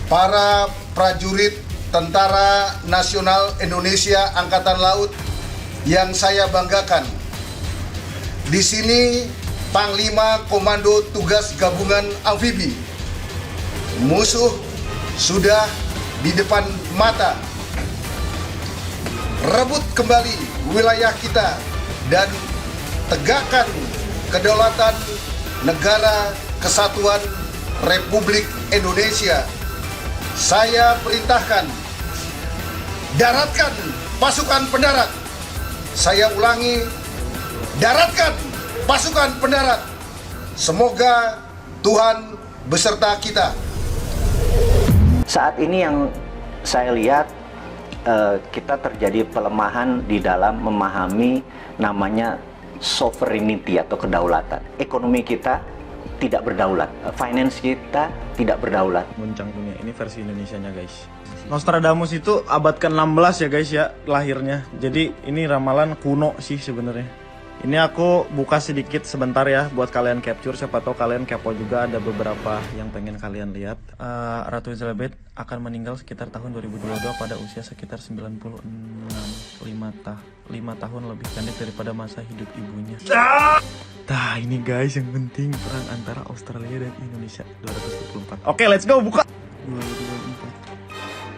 para prajurit Tentara Nasional Indonesia Angkatan Laut yang saya banggakan. Di sini Panglima Komando Tugas Gabungan Amfibi. Musuh sudah di depan mata. Rebut kembali wilayah kita dan tegakkan kedaulatan Negara Kesatuan Republik Indonesia. Saya perintahkan, daratkan pasukan pendarat. Saya ulangi, daratkan pasukan pendarat. Semoga Tuhan beserta kita. Saat ini yang saya lihat kita terjadi pelemahan di dalam memahami namanya sovereignty atau kedaulatan. Ekonomi kita tidak berdaulat, finance kita tidak berdaulat. Goncang dunia, ini versi Indonesianya guys. Nostradamus itu abad ke-16 ya guys ya lahirnya. Jadi ini ramalan kuno sih sebenarnya. Ini aku buka sedikit sebentar ya buat kalian capture, siapa tahu kalian kepo juga, ada beberapa yang pengen kalian lihat. Ratu Elizabeth akan meninggal sekitar tahun 2022 pada usia sekitar 96, 5 tahun lebih pendek daripada masa hidup ibunya. Nah ini guys yang penting, perang antara Australia dan Indonesia 224. Oke, let's go, buka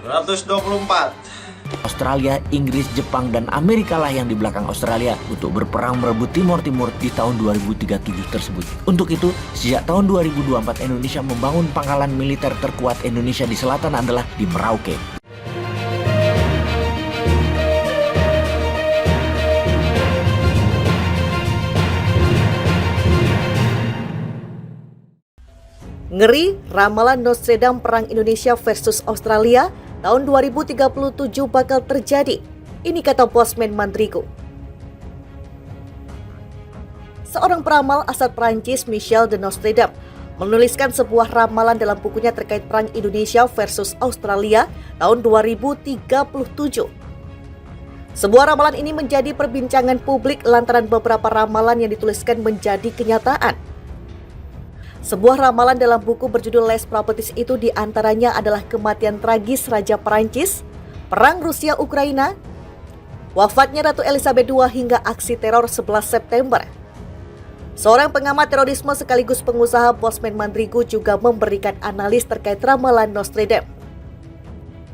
224. Australia, Inggris, Jepang, dan Amerika lah yang di belakang Australia untuk berperang merebut Timor Timur di tahun 2037 tersebut. Untuk itu, sejak tahun 2024 Indonesia membangun pangkalan militer terkuat Indonesia di selatan adalah di Merauke. Ngeri, ramalan Nostradamus perang Indonesia versus Australia tahun 2037 bakal terjadi. Ini kata Bosman Mandrigo. Seorang peramal asal Prancis, Michel de Nostradamus, menuliskan sebuah ramalan dalam bukunya terkait perang Indonesia versus Australia tahun 2037. Sebuah ramalan ini menjadi perbincangan publik lantaran beberapa ramalan yang dituliskan menjadi kenyataan. Sebuah ramalan dalam buku berjudul Les Prophètes itu diantaranya adalah kematian tragis Raja Perancis, perang Rusia-Ukraina, wafatnya Ratu Elizabeth II hingga aksi teror 11 September. Seorang pengamat terorisme sekaligus pengusaha Bosman Mandrigo juga memberikan analis terkait ramalan Nostradamus.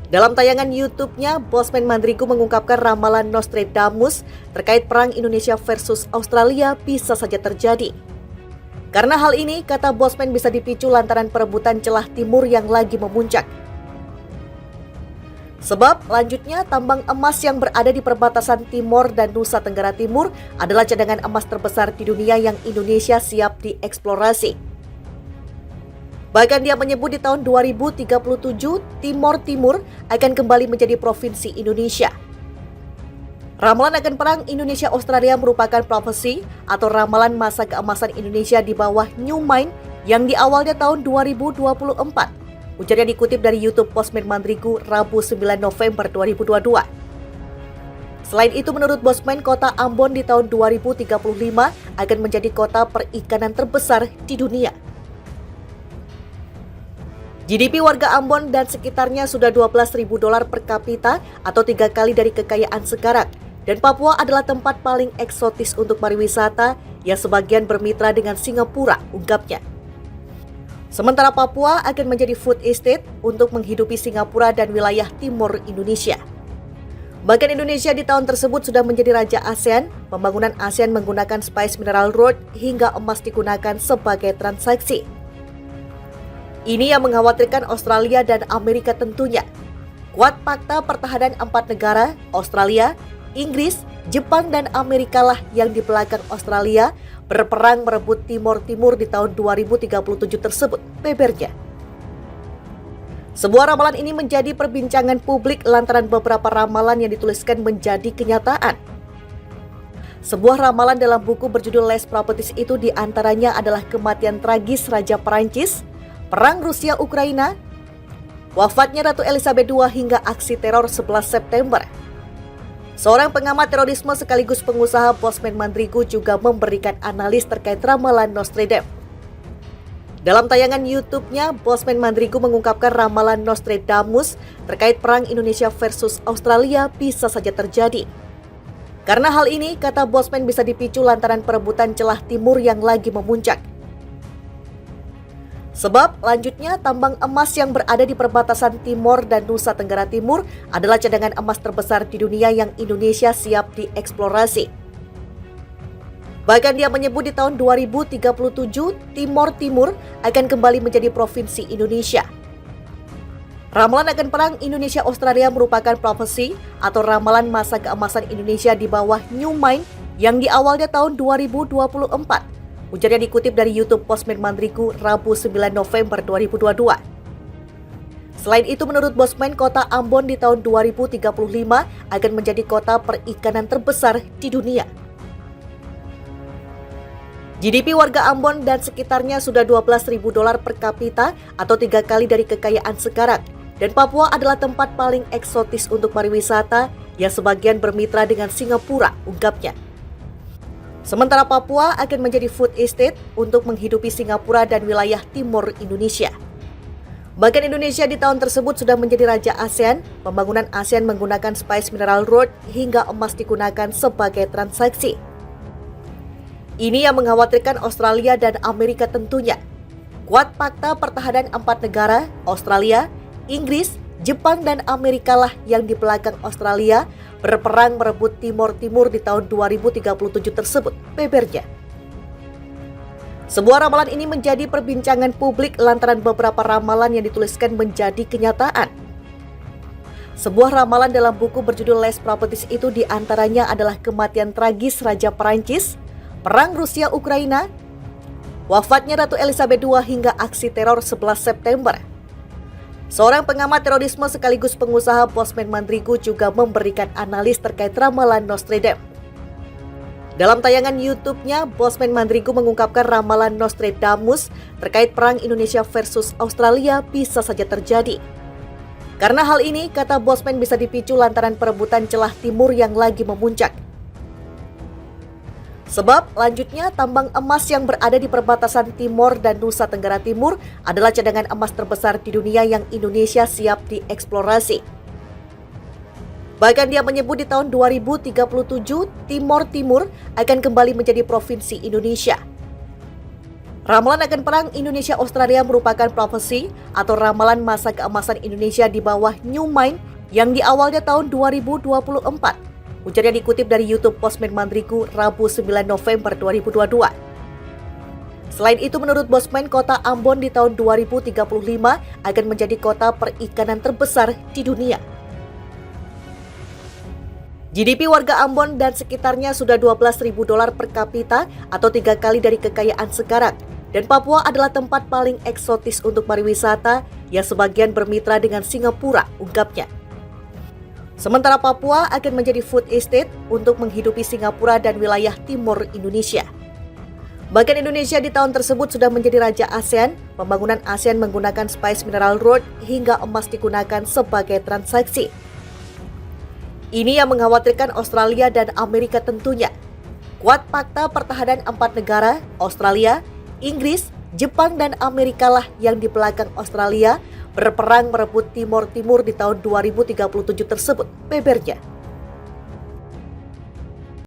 Dalam tayangan YouTube-nya, Bosman Mandrigo mengungkapkan ramalan Nostradamus terkait perang Indonesia versus Australia bisa saja terjadi. Karena hal ini, kata Bosman, bisa dipicu lantaran perebutan celah timur yang lagi memuncak. Sebab, lanjutnya, tambang emas yang berada di perbatasan Timor dan Nusa Tenggara Timur adalah cadangan emas terbesar di dunia yang Indonesia siap dieksplorasi. Bahkan dia menyebut di tahun 2037, Timor Timur akan kembali menjadi provinsi Indonesia. Ramalan akan perang Indonesia-Australia merupakan profesi atau ramalan masa keemasan Indonesia di bawah New Mind yang di awalnya tahun 2024. Ujarnya dikutip dari YouTube Bosman Mandrigo Rabu 9 November 2022. Selain itu, menurut Bosman, kota Ambon di tahun 2035 akan menjadi kota perikanan terbesar di dunia. GDP warga Ambon dan sekitarnya sudah $12.000 per kapita atau 3 kali dari kekayaan sekarang. Dan Papua adalah tempat paling eksotis untuk pariwisata yang sebagian bermitra dengan Singapura, ungkapnya. Sementara Papua akan menjadi food estate untuk menghidupi Singapura dan wilayah timur Indonesia. Bahkan Indonesia di tahun tersebut sudah menjadi raja ASEAN, pembangunan ASEAN menggunakan Spice Mineral Road hingga emas digunakan sebagai transaksi. Ini yang mengkhawatirkan Australia dan Amerika tentunya. Kuat fakta pertahanan 4 negara, Australia, Inggris, Jepang, dan Amerika lah yang di belakang Australia berperang merebut Timor Timur di tahun 2037 tersebut, bebernya. Sebuah ramalan ini menjadi perbincangan publik lantaran beberapa ramalan yang dituliskan menjadi kenyataan. Sebuah ramalan dalam buku berjudul Les Prophètes itu diantaranya adalah kematian tragis Raja Perancis, perang Rusia-Ukraina, wafatnya Ratu Elizabeth II hingga aksi teror 11 September. Seorang pengamat terorisme sekaligus pengusaha Bosman Mandrigo juga memberikan analis terkait ramalan Nostradamus. Dalam tayangan YouTube-nya, Bosman Mandrigu mengungkapkan ramalan Nostradamus terkait perang Indonesia versus Australia bisa saja terjadi. Karena hal ini, kata Bosman, bisa dipicu lantaran perebutan celah timur yang lagi memuncak. Sebab, lanjutnya, tambang emas yang berada di perbatasan Timor dan Nusa Tenggara Timur adalah cadangan emas terbesar di dunia yang Indonesia siap dieksplorasi. Bahkan dia menyebut di tahun 2037, Timor Timur akan kembali menjadi provinsi Indonesia. Ramalan akan perang Indonesia-Australia merupakan profesi atau ramalan masa keemasan Indonesia di bawah New Mind yang di awalnya tahun 2024. Ujarnya dikutip dari YouTube Bosman Mandrigu Rabu 9 November 2022. Selain itu, menurut Bosman, kota Ambon di tahun 2035 akan menjadi kota perikanan terbesar di dunia. GDP warga Ambon dan sekitarnya sudah $12.000 per kapita atau 3 kali dari kekayaan sekarang. Dan Papua adalah tempat paling eksotis untuk pariwisata yang sebagian bermitra dengan Singapura, ungkapnya. Sementara Papua akan menjadi food estate untuk menghidupi Singapura dan wilayah timur Indonesia. Bahkan Indonesia di tahun tersebut sudah menjadi raja ASEAN, pembangunan ASEAN menggunakan Spice Mineral Road hingga emas digunakan sebagai transaksi. Ini yang mengkhawatirkan Australia dan Amerika tentunya. Kuat fakta pertahanan 4 negara, Australia, Inggris, Jepang, dan Amerika lah yang di belakang Australia berperang merebut Timor Timur di tahun 2037 tersebut, bebernya. Sebuah ramalan ini menjadi perbincangan publik lantaran beberapa ramalan yang dituliskan menjadi kenyataan. Sebuah ramalan dalam buku berjudul Less Properties itu diantaranya adalah kematian tragis Raja Perancis, perang Rusia-Ukraina, wafatnya Ratu Elizabeth II hingga aksi teror 11 September. Seorang pengamat terorisme sekaligus pengusaha Bosman Mandrigu juga memberikan analis terkait ramalan Nostradamus. Dalam tayangan YouTube-nya, Bosman Mandrigu mengungkapkan ramalan Nostradamus terkait perang Indonesia versus Australia bisa saja terjadi. Karena hal ini, kata Bosman, bisa dipicu lantaran perebutan celah timur yang lagi memuncak. Sebab, lanjutnya, tambang emas yang berada di perbatasan Timor dan Nusa Tenggara Timur adalah cadangan emas terbesar di dunia yang Indonesia siap dieksplorasi. Bahkan dia menyebut di tahun 2037, Timor Timur akan kembali menjadi provinsi Indonesia. Ramalan akan perang Indonesia-Australia merupakan profesi atau ramalan masa keemasan Indonesia di bawah New Mind yang di awalnya tahun 2024. Ujarnya dikutip dari YouTube Bosman Mandrigu Rabu 9 November 2022. Selain itu, menurut Bosman, kota Ambon di tahun 2035 akan menjadi kota perikanan terbesar di dunia. GDP warga Ambon dan sekitarnya sudah $12.000 per kapita atau 3 kali dari kekayaan sekarang. Dan Papua adalah tempat paling eksotis untuk pariwisata yang sebagian bermitra dengan Singapura, ungkapnya. Sementara Papua akan menjadi food estate untuk menghidupi Singapura dan wilayah timur Indonesia. Bahkan Indonesia di tahun tersebut sudah menjadi raja ASEAN, pembangunan ASEAN menggunakan Spice Mineral Road hingga emas digunakan sebagai transaksi. Ini yang mengkhawatirkan Australia dan Amerika tentunya. Kuat fakta pertahanan 4 negara, Australia, Inggris, Jepang, dan Amerika lah yang di belakang Australia berperang merebut Timor Timur di tahun 2037 tersebut, bebernya.